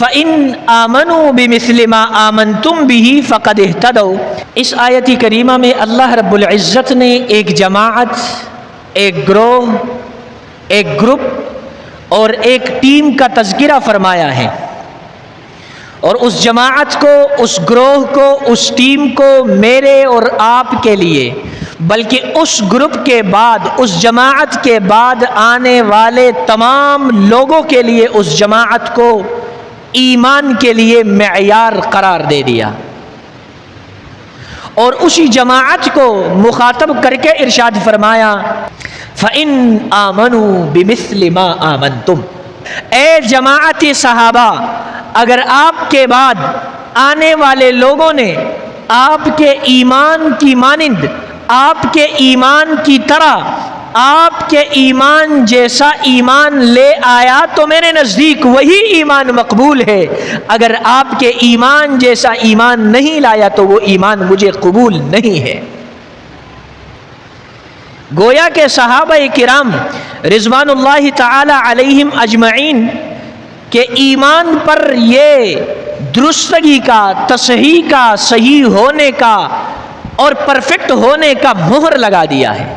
فَإِنْ آمَنُوا بِمِثْلِ مَا آمَنْتُمْ بِهِ فَقَدْ اهْتَدَوْا۔ اس آیت کریمہ میں اللہ رب العزت نے ایک جماعت، ایک گروہ، ایک گروپ اور ایک ٹیم کا تذکرہ فرمایا ہے، اور اس جماعت کو، اس گروہ کو، اس ٹیم کو میرے اور آپ کے لیے، بلکہ اس گروپ کے بعد، اس جماعت کے بعد آنے والے تمام لوگوں کے لیے اس جماعت کو ایمان کے لیے معیار قرار دے دیا، اور اسی جماعت کو مخاطب کر کے ارشاد فرمایا فَإِنْ آمَنُوا بِمِثْلِ مَا آمَنْتُمْ۔ اے جماعت صحابہ، اگر آپ کے بعد آنے والے لوگوں نے آپ کے ایمان کی مانند، آپ کے ایمان کی طرح، آپ کے ایمان جیسا ایمان لے آیا تو میرے نزدیک وہی ایمان مقبول ہے، اگر آپ کے ایمان جیسا ایمان نہیں لایا تو وہ ایمان مجھے قبول نہیں ہے۔ گویا کہ صحابہ کرام رضوان اللہ تعالی علیہم اجمعین کے ایمان پر یہ درستگی کا، تصحیح کا، صحیح ہونے کا اور پرفیکٹ ہونے کا مہر لگا دیا ہے۔